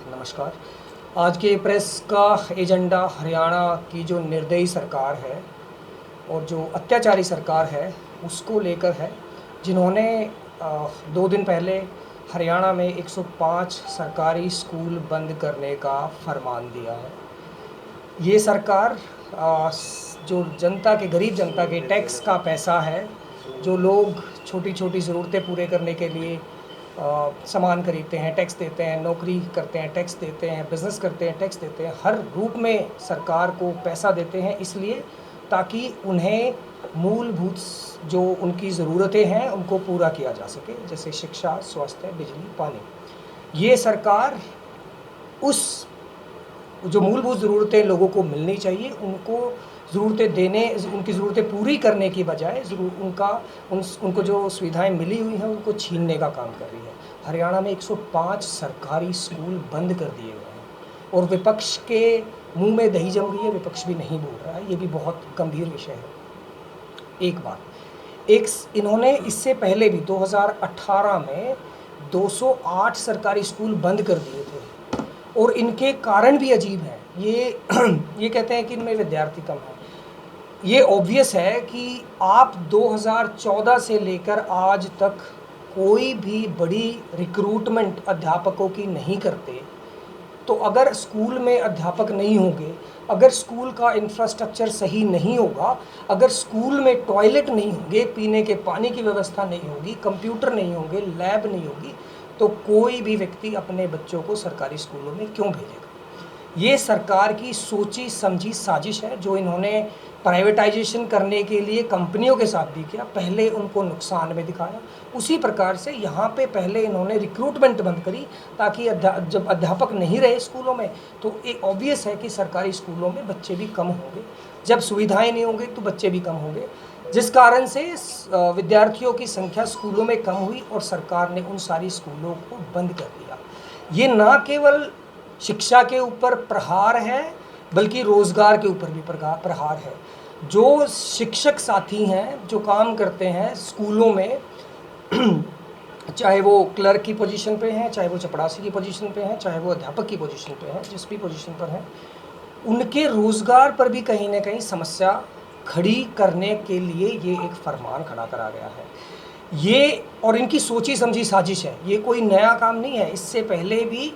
नमस्कार। आज के प्रेस का एजेंडा हरियाणा की जो निर्दयी सरकार है और जो अत्याचारी सरकार है उसको लेकर है, जिन्होंने 2 दिन पहले हरियाणा में 105 सरकारी स्कूल बंद करने का फरमान दिया है। ये सरकार जो जनता के गरीब जनता के टैक्स का पैसा है, जो लोग छोटी छोटी ज़रूरतें पूरे करने के लिए सामान खरीदते हैं, टैक्स देते हैं, नौकरी करते हैं, टैक्स देते हैं, बिज़नेस करते हैं, टैक्स देते हैं, हर रूप में सरकार को पैसा देते हैं, इसलिए ताकि उन्हें मूलभूत जो उनकी ज़रूरतें हैं उनको पूरा किया जा सके, जैसे शिक्षा, स्वास्थ्य, बिजली, पानी। ये सरकार उस जो मूलभूत ज़रूरतें लोगों को मिलनी चाहिए उनको ज़रूरतें देने, उनकी ज़रूरतें पूरी करने की बजाय उनको जो सुविधाएं मिली हुई हैं उनको छीनने का काम कर रही है। हरियाणा में 105 सरकारी स्कूल बंद कर दिए गए हैं और विपक्ष के मुंह में दही जम गई है, विपक्ष भी नहीं बोल रहा है, ये भी बहुत गंभीर विषय है। इन्होंने इससे पहले भी 2018 में 208 सरकारी स्कूल बंद कर दिए थे और इनके कारण भी अजीब हैं। ये कहते हैं कि इनमें विद्यार्थी कम है। ये ऑब्वियस है कि आप 2014 से लेकर आज तक कोई भी बड़ी रिक्रूटमेंट अध्यापकों की नहीं करते, तो अगर स्कूल में अध्यापक नहीं होंगे, अगर स्कूल का इंफ्रास्ट्रक्चर सही नहीं होगा, अगर स्कूल में टॉयलेट नहीं होंगे, पीने के पानी की व्यवस्था नहीं होगी, कंप्यूटर नहीं होंगे, लैब नहीं होगी, तो कोई भी व्यक्ति अपने बच्चों को सरकारी स्कूलों में क्यों भेजेगा? ये सरकार की सोची समझी साजिश है, जो इन्होंने प्राइवेटाइजेशन करने के लिए कंपनियों के साथ भी किया। पहले उनको नुकसान में दिखाया, उसी प्रकार से यहाँ पे पहले इन्होंने रिक्रूटमेंट बंद करी, ताकि जब अध्यापक नहीं रहे स्कूलों में तो एक ऑब्वियस है कि सरकारी स्कूलों में बच्चे भी कम होंगे। जब सुविधाएं नहीं होंगी तो बच्चे भी कम होंगे, जिस कारण से विद्यार्थियों की संख्या स्कूलों में कम हुई और सरकार ने उन सारी स्कूलों को बंद कर दिया। ये ना केवल शिक्षा के ऊपर प्रहार है बल्कि रोज़गार के ऊपर भी प्रहार है। जो शिक्षक साथी हैं जो काम करते हैं स्कूलों में, चाहे वो क्लर्क की पोजीशन पे हैं, चाहे वो चपरासी की पोजीशन पे हैं, चाहे वो अध्यापक की पोजीशन पे हैं, जिस भी पोजीशन पर हैं, उनके रोज़गार पर भी कहीं ना कहीं समस्या खड़ी करने के लिए ये एक फरमान खड़ा करा गया है। ये और इनकी सोची समझी साजिश है, ये कोई नया काम नहीं है। इससे पहले भी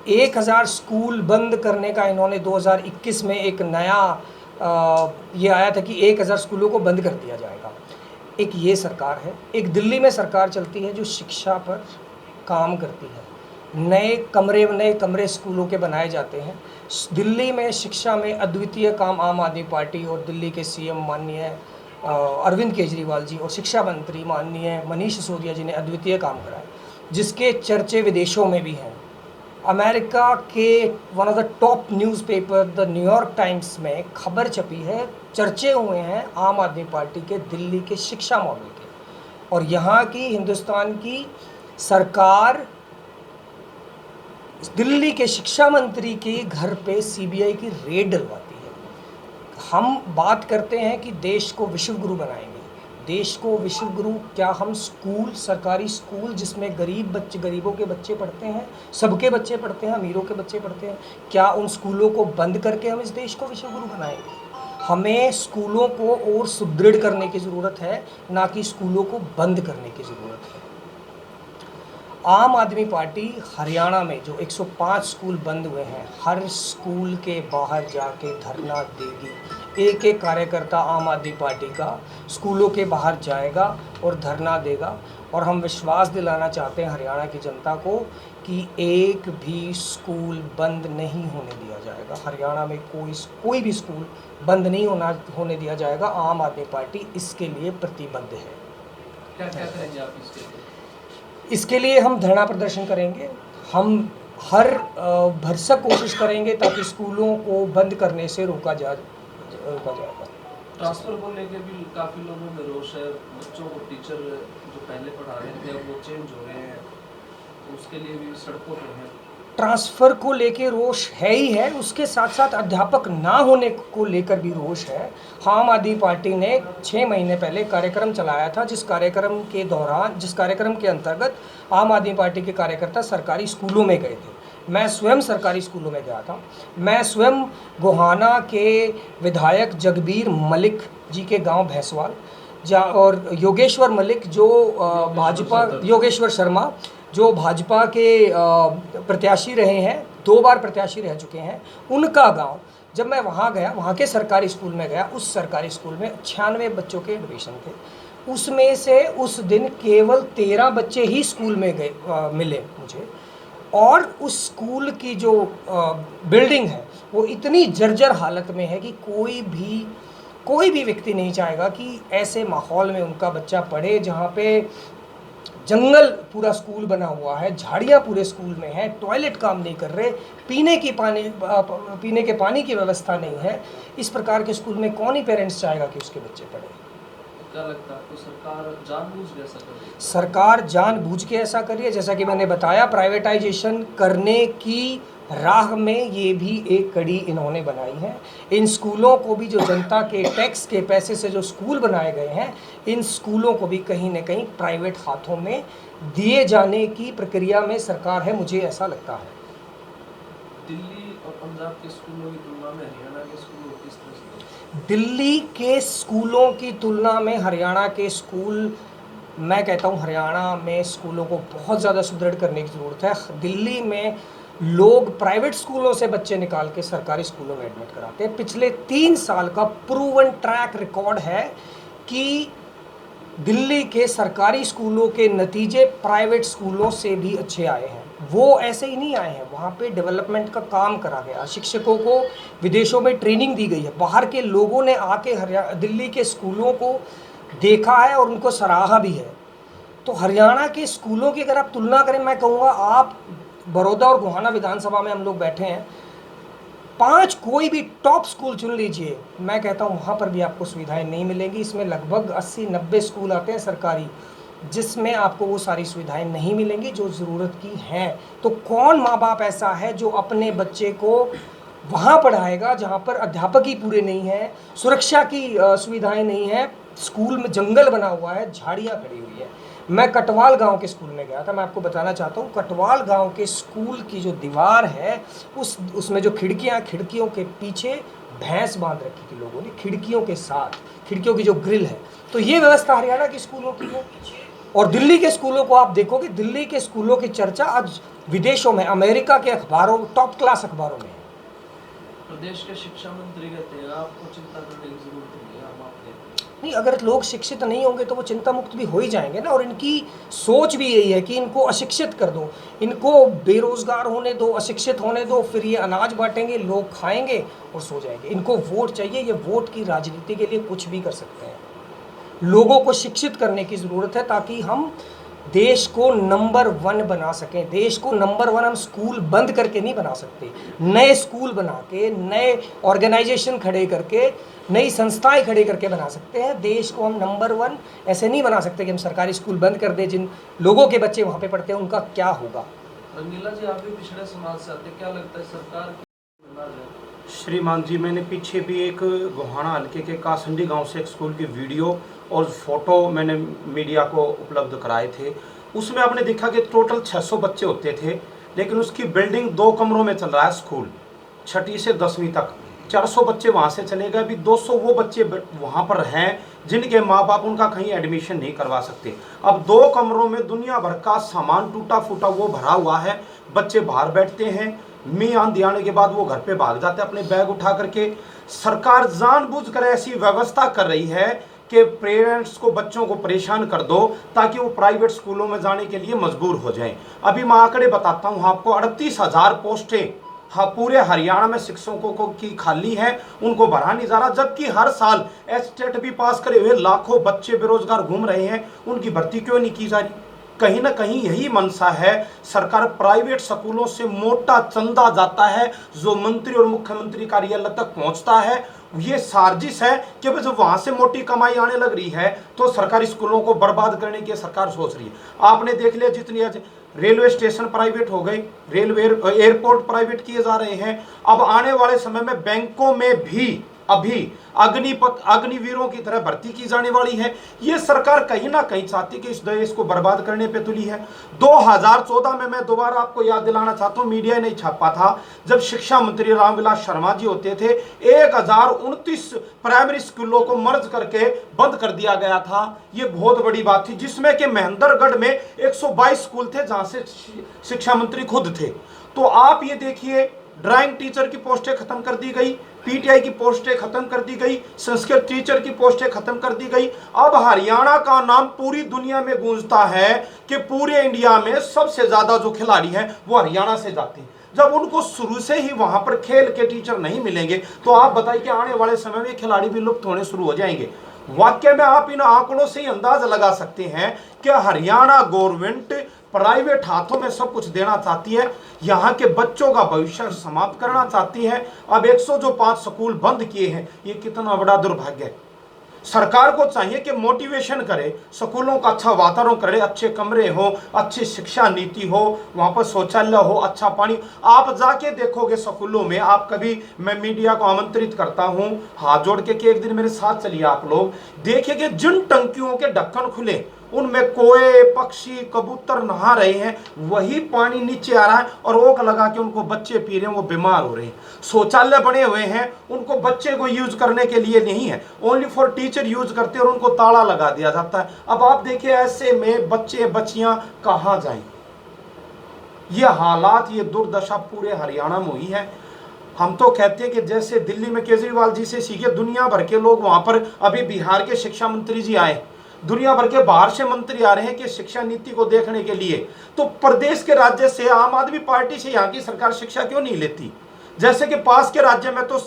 1000 स्कूल बंद करने का इन्होंने 2021 में एक नया ये आया था कि 1000 स्कूलों को बंद कर दिया जाएगा। एक ये सरकार है, एक दिल्ली में सरकार चलती है जो शिक्षा पर काम करती है। नए कमरे स्कूलों के बनाए जाते हैं। दिल्ली में शिक्षा में अद्वितीय काम आम आदमी पार्टी और दिल्ली के सीएम माननीय अरविंद केजरीवाल जी और शिक्षा मंत्री माननीय मनीष सिसोदिया जी ने अद्वितीय काम कराया, जिसके चर्चे विदेशों में भी हैं। अमेरिका के one of the top newspaper the New York times में खबर छपी है, चर्चे हुए हैं आम आदमी पार्टी के दिल्ली के शिक्षा मॉडल के। और यहाँ की हिंदुस्तान की सरकार दिल्ली के शिक्षा मंत्री के घर पे सीबीआई की रेड डलवाती है। हम बात करते हैं कि देश को विश्व गुरु बनाएंगे। देश को विश्व गुरु क्या हम स्कूल, सरकारी स्कूल जिसमें गरीबों के बच्चे पढ़ते हैं, सबके बच्चे पढ़ते हैं, अमीरों के बच्चे पढ़ते हैं, क्या उन स्कूलों को बंद करके हम इस देश को विश्व गुरु बनाएंगे? हमें स्कूलों को और सुदृढ़ करने की ज़रूरत है, ना कि स्कूलों को बंद करने की ज़रूरत है। आम आदमी पार्टी हरियाणा में जो 105 स्कूल बंद हुए हैं, हर स्कूल के बाहर जाके धरना देगी। एक एक कार्यकर्ता आम आदमी पार्टी का स्कूलों के बाहर जाएगा और धरना देगा। और हम विश्वास दिलाना चाहते हैं हरियाणा की जनता को कि एक भी स्कूल बंद नहीं होने दिया जाएगा। हरियाणा में कोई भी स्कूल बंद नहीं होने दिया जाएगा। आम आदमी पार्टी इसके लिए प्रतिबद्ध है। क्या करेंगे आप इसके लिए हम धरना प्रदर्शन करेंगे। हम हर भरसक कोशिश करेंगे ताकि स्कूलों को बंद करने से रोका जाएगा। ट्रांसफर को लेकर भी काफ़ी लोगों में रोष है। बच्चों को टीचर जो पहले पढ़ा रहे थे अब वो चेंज हो रहे हैं, तो उसके लिए भी सड़कों पर हैं। ट्रांसफ़र को लेके रोष है ही है, उसके साथ साथ अध्यापक ना होने को लेकर भी रोष है। आम आदमी पार्टी ने 6 महीने पहले कार्यक्रम चलाया था, जिस कार्यक्रम के अंतर्गत आम आदमी पार्टी के कार्यकर्ता सरकारी स्कूलों में गए थे। मैं स्वयं सरकारी स्कूलों में गया था। मैं स्वयं गोहाना के विधायक जगबीर मलिक जी के गांव भैंसवाल और योगेश्वर मलिक जो भाजपा, योगेश्वर शर्मा जो भाजपा के प्रत्याशी रहे हैं, 2 बार प्रत्याशी रह चुके हैं, उनका गांव, जब मैं वहाँ गया, वहाँ के सरकारी स्कूल में गया, उस सरकारी स्कूल में 96 बच्चों के एडमिशन थे। उसमें से उस दिन केवल 13 बच्चे ही स्कूल में मिले मुझे। और उस स्कूल की जो बिल्डिंग है वो इतनी जर्जर हालत में है कि कोई भी व्यक्ति नहीं चाहेगा कि ऐसे माहौल में उनका बच्चा पढ़े, जहाँ पे जंगल पूरा स्कूल बना हुआ है, झाड़ियाँ पूरे स्कूल में है, टॉयलेट काम नहीं कर रहे, पीने के पानी की व्यवस्था नहीं है। इस प्रकार के स्कूल में कौन ही पेरेंट्स चाहेगा कि उसके बच्चे पढ़े। क्या लगता है आपको, सरकार जानबूझ के ऐसा कर रही है? सरकार जानबूझ के ऐसा कर रही है। जैसा कि मैंने बताया, प्राइवेटाइजेशन करने की राह में ये भी एक कड़ी इन्होंने बनाई है। इन स्कूलों को भी, जो जनता के टैक्स के पैसे से जो स्कूल बनाए गए हैं, इन स्कूलों को भी कहीं न कहीं प्राइवेट हाथों में दिए जाने की प्रक्रिया में सरकार है, मुझे ऐसा लगता है। दिल्ली और पंजाब के स्कूलों की तुलना में हरियाणा के स्कूल किस तरह से? दिल्ली के स्कूलों की तुलना में हरियाणा के स्कूल, मैं कहता हूँ हरियाणा में स्कूलों को बहुत ज़्यादा सुदृढ़ करने की ज़रूरत है। दिल्ली में लोग प्राइवेट स्कूलों से बच्चे निकाल के सरकारी स्कूलों में एडमिट कराते हैं। पिछले 3 साल का प्रूवन ट्रैक रिकॉर्ड है कि दिल्ली के सरकारी स्कूलों के नतीजे प्राइवेट स्कूलों से भी अच्छे आए हैं। वो ऐसे ही नहीं आए हैं, वहाँ पे डेवलपमेंट का काम करा गया, शिक्षकों को विदेशों में ट्रेनिंग दी गई है, बाहर के लोगों ने आके दिल्ली के स्कूलों को देखा है और उनको सराहा भी है। तो हरियाणा के स्कूलों की अगर आप तुलना करें, मैं कहूँगा आप बड़ौदा और गोहाना विधानसभा में हम लोग बैठे हैं, 5 कोई भी टॉप स्कूल चुन लीजिए, मैं कहता हूँ वहाँ पर भी आपको सुविधाएं नहीं मिलेंगी। इसमें लगभग 80-90 स्कूल आते हैं सरकारी, जिसमें आपको वो सारी सुविधाएं नहीं मिलेंगी जो ज़रूरत की हैं। तो कौन माँ बाप ऐसा है जो अपने बच्चे को वहाँ पढ़ाएगा जहाँ पर अध्यापक ही पूरे नहीं हैं, सुरक्षा की सुविधाएं नहीं हैं, स्कूल में जंगल बना हुआ है, झाड़ियाँ खड़ी हुई है। मैं कटवाल गांव के स्कूल में गया था, मैं आपको बताना चाहता हूँ, कटवाल गांव के स्कूल की जो दीवार है, उसमें जो खिड़कियों के पीछे भैंस बांध रखी थी लोगों ने, खिड़कियों के साथ, खिड़कियों की जो ग्रिल है। तो ये व्यवस्था हरियाणा के स्कूलों की है। और दिल्ली के स्कूलों को आप देखोगे, दिल्ली के स्कूलों की चर्चा आज विदेशों में, अमेरिका के अखबारों, टॉप क्लास अखबारों में है। प्रदेश के शिक्षा मंत्री कहते हैं आपको चिंता करने की जरूरत नहीं है, हम आपके नहीं, अगर लोग शिक्षित नहीं होंगे तो वो चिंता मुक्त भी हो ही जाएंगे ना। और इनकी सोच भी यही है कि इनको अशिक्षित कर दो, इनको बेरोजगार होने दो, अशिक्षित होने दो, फिर ये अनाज बांटेंगे, लोग खाएंगे और सो जाएंगे। इनको वोट चाहिए, ये वोट की राजनीति के लिए कुछ भी कर सकते हैं। लोगों को शिक्षित करने की ज़रूरत है ताकि हम देश को नंबर 1 बना सकें। देश को नंबर 1 हम स्कूल बंद करके नहीं बना सकते, नए स्कूल बना के, नए ऑर्गेनाइजेशन खड़े करके, नई संस्थाएं खड़े करके बना सकते हैं। देश को हम नंबर 1 ऐसे नहीं बना सकते कि हम सरकारी स्कूल बंद कर दें। जिन लोगों के बच्चे वहाँ पे पढ़ते हैं उनका क्या होगा। रंगीला जी, आप भी पिछड़े समाज से आते, क्या लगता है सरकार श्रीमान जी, मैंने पीछे भी एक गोहाना हल्के के कासंडी गांव से एक स्कूल की वीडियो और फोटो मैंने मीडिया को उपलब्ध कराए थे। उसमें आपने देखा कि टोटल 600 बच्चे होते थे, लेकिन उसकी बिल्डिंग 2 कमरों में चल रहा है स्कूल, 6ठी से 10वीं तक। 400 बच्चे वहाँ से चले गए, अभी 200 वो बच्चे वहाँ पर हैं जिनके माँ बाप उनका कहीं एडमिशन नहीं करवा सकते। अब 2 कमरों में दुनिया भर का सामान टूटा फूटा वो भरा हुआ है, बच्चे बाहर बैठते हैं, मी आंधी आने के बाद वो घर पे भाग जाते हैं अपने बैग उठा करके। सरकार जानबूझकर ऐसी व्यवस्था कर रही है कि पेरेंट्स को, बच्चों को परेशान कर दो ताकि वो प्राइवेट स्कूलों में जाने के लिए मजबूर हो जाएं। अभी मैं आंकड़े बताता हूँ आपको, 38,000 पोस्टें पूरे हरियाणा में शिक्षकों को की खाली है, उनको भरा नहीं जा रहा। जबकि हर साल एस्टेट भी पास करे हुए लाखों बच्चे बेरोजगार घूम रहे हैं, उनकी भर्ती क्यों नहीं की जा रही? कहीं ना कहीं यही मनसा है। सरकार प्राइवेट स्कूलों से मोटा चंदा जाता है जो मंत्री और मुख्यमंत्री कार्यालय तक पहुंचता है। ये साजिश है कि जब वहां से मोटी कमाई आने लग रही है तो सरकारी स्कूलों को बर्बाद करने की सरकार सोच रही है। आपने देख लिया, जितनी रेलवे स्टेशन प्राइवेट हो गए, रेलवे एयरपोर्ट प्राइवेट किए जा रहे हैं। अब आने वाले समय में बैंकों में भी अभी अग्निवीरों की तरह भर्ती की जाने वाली है। ये सरकार कहीं ना कहीं चाहती कि इस देश को बर्बाद करने पे तुली है। 2014 में मैं दोबारा आपको याद दिलाना चाहता हूं, मीडिया ने छापा था, जब शिक्षा मंत्री रामविलास शर्मा जी होते थे, 1029 प्राइमरी स्कूलों को मर्ज करके बंद कर दिया गया था। ये बहुत बड़ी बात थी, जिसमें कि महेंद्रगढ़ में 122 स्कूल थे जहां से शिक्षा मंत्री खुद थे। तो आप ये देखिए, ड्राइंग टीचर की पोस्टें खत्म कर दी गई, पीटीआई की पोस्टें खत्म कर दी गई, संस्कृत टीचर की पोस्टें खत्म कर दी गई। अब हरियाणा का नाम पूरी दुनिया में गूंजता है कि पूरे इंडिया में सबसे ज्यादा जो खिलाड़ी हैं वो हरियाणा से जाते हैं। जब उनको शुरू से ही वहां पर खेल के टीचर नहीं मिलेंगे तो आप बताइए कि आने वाले समय में खिलाड़ी भी लुप्त होने शुरू हो जाएंगे। वाकई में आप इन आंकड़ों से ही अंदाज लगा सकते हैं कि हरियाणा गवर्नमेंट प्राइवेट हाथों में सब कुछ देना चाहती है, यहाँ के बच्चों का भविष्य समाप्त करना चाहती है। अब 105 स्कूल बंद किए हैं, ये कितना बड़ा दुर्भाग्य है। सरकार को चाहिए कि मोटिवेशन करे, स्कूलों का अच्छा वातावरण करे, अच्छे कमरे हो, अच्छी शिक्षा नीति हो, वहां पर शौचालय हो, अच्छा पानी। आप जाके देखोगे स्कूलों में, आप कभी, मैं मीडिया को आमंत्रित करता हूं हाथ जोड़ के कि एक दिन मेरे साथ चलिए, आप लोग देखिए जिन टंकियों के ढक्कन खुले उनमें कोए, पक्षी, कबूतर नहा रहे हैं, वही पानी नीचे आ रहा है और ओक लगा के उनको बच्चे पी रहे हैं, वो बीमार हो रहे हैं। शौचालय बने हुए हैं, उनको बच्चे को यूज करने के लिए नहीं है, ओनली फॉर टीचर यूज करते हैं और उनको ताला लगा दिया जाता है। अब आप देखिए ऐसे में बच्चे बच्चियां कहां जाएं? ये हालात, ये दुर्दशा पूरे हरियाणा में हुई है। हम तो कहते हैं कि जैसे दिल्ली में केजरीवाल जी से सीखे, दुनिया भर के लोग वहां पर, अभी बिहार के शिक्षा मंत्री जी आए, दुनिया भर के बाहर से मंत्री आ रहे हैं कि शिक्षा नीति को देखने के लिए। तो प्रदेश के राज्य से, आम आदमी पार्टी से यहाँ की सरकार शिक्षा क्यों नहीं लेती? जैसे कि पास के राज्य में तो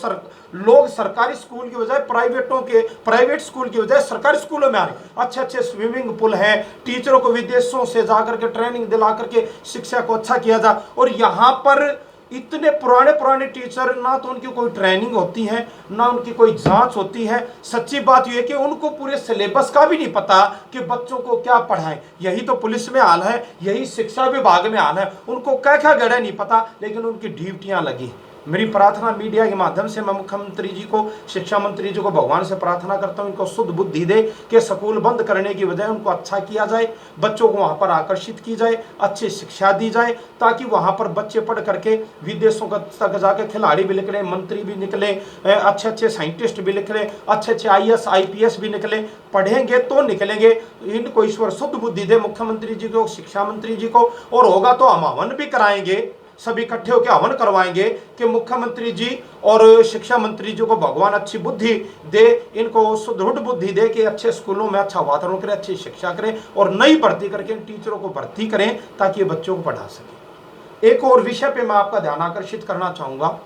लोग सरकारी स्कूल की बजाय प्राइवेट स्कूल की बजाय सरकारी स्कूलों में आ रहे हैं। अच्छे अच्छे स्विमिंग पूल हैं, टीचरों को विदेशों से जाकर के ट्रेनिंग दिला करके शिक्षा को अच्छा किया जाए। और यहाँ पर इतने पुराने टीचर, ना तो उनकी कोई ट्रेनिंग होती है, ना उनकी कोई जांच होती है। सच्ची बात यह है कि उनको पूरे सिलेबस का भी नहीं पता कि बच्चों को क्या पढ़ाएं। यही तो पुलिस में हाल है, यही शिक्षा विभाग में हाल है, उनको क्या गड़ा नहीं पता, लेकिन उनकी ड्यूटियां लगी। मेरी प्रार्थना मीडिया के माध्यम से मैं मुख्यमंत्री जी को, शिक्षा मंत्री जी को भगवान से प्रार्थना करता हूं, इनको शुद्ध बुद्धि दे कि स्कूल बंद करने की बजाय उनको अच्छा किया जाए, बच्चों को वहां पर आकर्षित की जाए, अच्छी शिक्षा दी जाए, ताकि वहां पर बच्चे पढ़ करके विदेशों तक जाकर खिलाड़ी भी निकले, मंत्री भी निकले, अच्छे अच्छे साइंटिस्ट भी निकले, अच्छे अच्छे IAS IPS भी निकले। पढ़ेंगे तो निकलेंगे। इनको ईश्वर शुद्ध बुद्धि दे, मुख्यमंत्री जी को, शिक्षा मंत्री जी को। और होगा तो हम हवन भी कराएंगे, सभी इकट्ठे होकर हवन करवाएंगे कि मुख्यमंत्री जी और शिक्षा मंत्री जी को भगवान अच्छी बुद्धि दे, इनको सुदृढ़ बुद्धि दे कि अच्छे स्कूलों में अच्छा वातावरण करें, अच्छी शिक्षा करें और नई भर्ती करके इन टीचरों को भर्ती करें ताकि ये बच्चों को पढ़ा सकें। एक और विषय पे मैं आपका ध्यान आकर्षित करना चाहूँगा।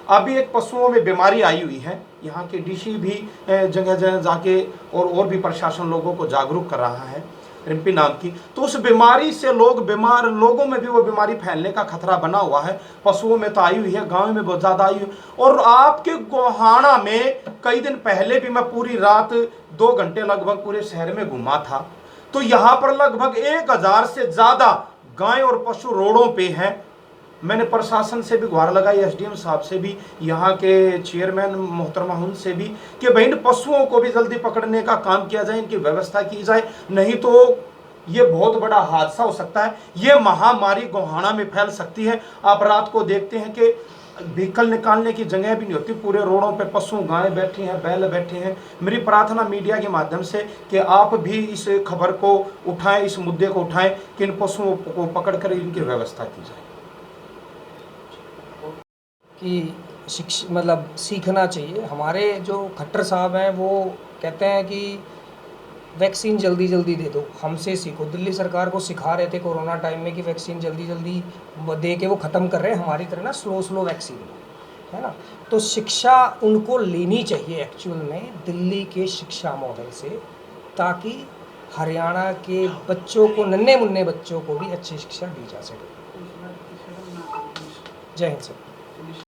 अभी एक पशुओं में बीमारी आई हुई है, यहाँ के DC भी जगह जगह जाके और भी प्रशासन लोगों को जागरूक कर रहा है, रिम्पी नाम की। तो उस बीमारी से लोगों में भी वो बीमारी फैलने का खतरा बना हुआ है। पशुओं में तो आई हुई है, गांव में बहुत ज्यादा आई हुई। और आपके गोहाना में कई दिन पहले भी मैं पूरी रात 2 घंटे लगभग पूरे शहर में घूमा था, तो यहाँ पर लगभग 1000 से ज्यादा गाय और पशु रोडों पे हैं। मैंने प्रशासन से भी गुहार लगाई, SDM साहब से भी, यहाँ के चेयरमैन मोहतरमा उनसे भी, कि भाई इन पशुओं को भी जल्दी पकड़ने का काम किया जाए, इनकी व्यवस्था की जाए, नहीं तो ये बहुत बड़ा हादसा हो सकता है। ये महामारी गोहाना में फैल सकती है। आप रात को देखते हैं कि व्हीकल निकालने की जगह भी नहीं होती, पूरे रोडों पे पशु, गाय बैठी हैं, बैल बैठे हैं। मेरी प्रार्थना मीडिया के माध्यम से कि आप भी इस खबर को उठाएं, इस मुद्दे को उठाएं कि इन पशुओं को पकड़कर इनकी व्यवस्था की जाए। कि मतलब सीखना चाहिए। हमारे जो खट्टर साहब हैं वो कहते हैं कि वैक्सीन जल्दी जल्दी दे दो, हमसे सीखो। दिल्ली सरकार को सिखा रहे थे कोरोना टाइम में कि वैक्सीन जल्दी जल्दी दे के वो ख़त्म कर रहे हैं, हमारी तरह ना स्लो वैक्सीन, है ना। तो शिक्षा उनको लेनी चाहिए एक्चुअल में दिल्ली के शिक्षा मॉडल से, ताकि हरियाणा के बच्चों को, नन्हे मुन्ने बच्चों को भी अच्छी शिक्षा दी जा सके। जय हिंद सर।